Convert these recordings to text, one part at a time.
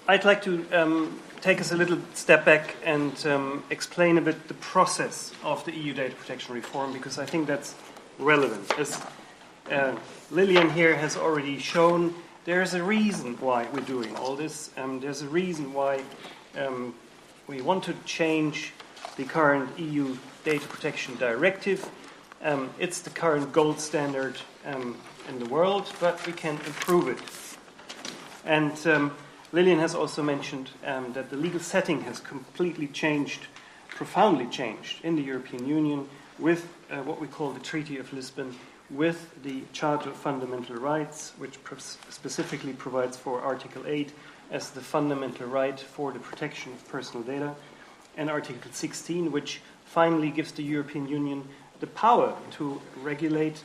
I'd like to take us a little step back and explain a bit the process of the EU data protection reform, because I think that's relevant. As Lillian here has already shown, there's a reason why we're doing all this. There's a reason why we want to change the current EU data protection directive. It's the current gold standard in the world, but we can improve it. And Lillian has also mentioned that the legal setting has completely changed, profoundly changed in the European Union with what we call the Treaty of Lisbon, with the Charter of Fundamental Rights, which specifically provides for Article 8 as the fundamental right for the protection of personal data, and Article 16, which finally gives the European Union the power to regulate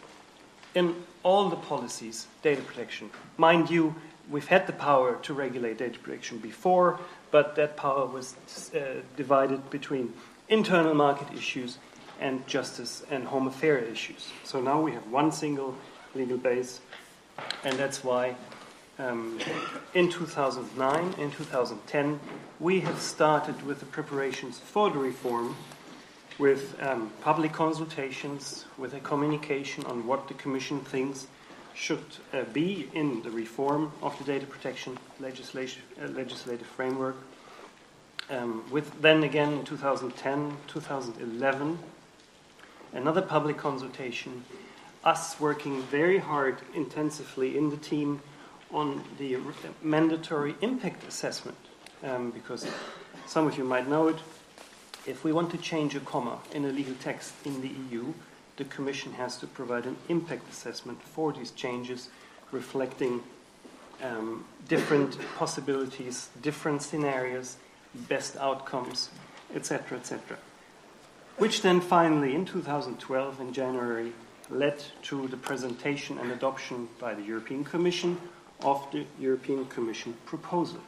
in all the policies data protection. Mind you, we've had the power to regulate data protection before, but that power was divided between internal market issues and justice and home affairs issues. So now we have one single legal base, and that's why in 2009 and 2010 we have started with the preparations for the reform, with public consultations, with a communication on what the Commission thinks should be in the reform of the data protection legislative framework. With then again in 2010, 2011, another public consultation, us working very hard, intensively in the team on the mandatory impact assessment, because some of you might know it. If we want to change a comma in a legal text in the EU, the Commission has to provide an impact assessment for these changes, reflecting different possibilities, different scenarios, best outcomes, etc., etc. Which then finally, in 2012, in January, led to the presentation and adoption by the European Commission of the European Commission proposals,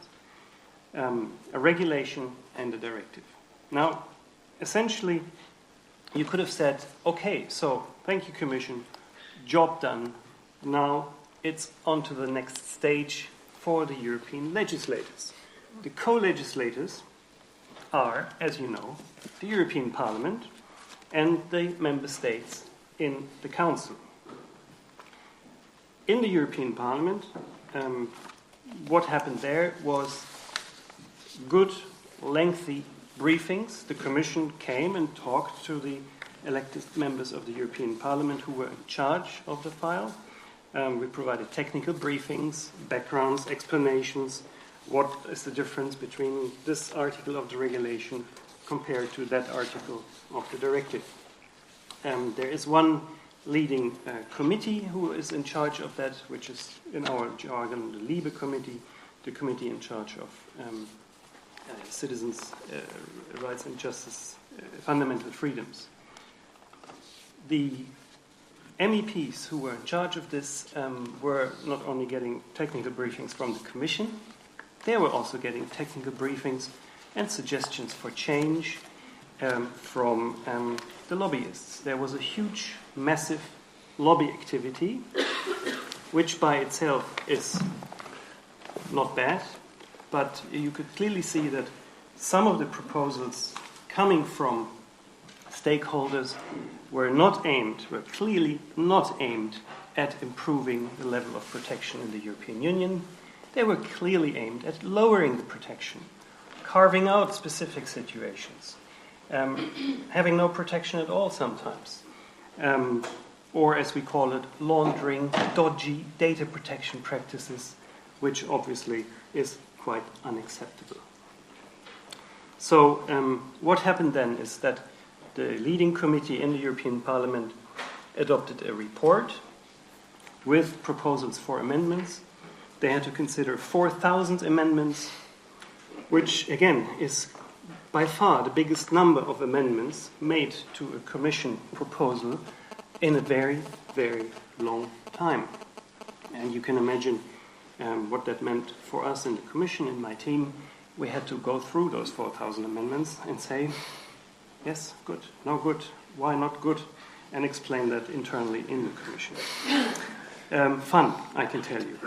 a regulation and a directive. Now, essentially, you could have said, okay, so thank you, Commission, job done. Now it's on to the next stage for the European legislators. The co-legislators are, as you know, the European Parliament and the member states in the Council. In the European Parliament, what happened there was good, lengthy briefings. The Commission came and talked to the elected members of the European Parliament who were in charge of the file. We provided technical briefings, backgrounds, explanations. What is the difference between this article of the regulation compared to that article of the directive? There is one leading committee who is in charge of that, which is in our jargon the Libe committee, the committee in charge of citizens' rights and justice, fundamental freedoms. The MEPs who were in charge of this were not only getting technical briefings from the Commission, they were also getting technical briefings and suggestions for change from the lobbyists. There was a huge, massive lobby activity, which by itself is not bad, but you could clearly see that some of the proposals coming from stakeholders were clearly not aimed at improving the level of protection in the European Union. They were clearly aimed at lowering the protection, carving out specific situations, having no protection at all sometimes, or as we call it, laundering dodgy data protection practices, which obviously is quite unacceptable. So what happened then is that the leading committee in the European Parliament adopted a report with proposals for amendments. They had to consider 4,000 amendments, which again is by far the biggest number of amendments made to a Commission proposal in a very, very long time. And you can imagine what that meant for us in the Commission, in my team. We had to go through those 4,000 amendments and say, yes, good, no good, why not good, and explain that internally in the Commission. Fun, I can tell you.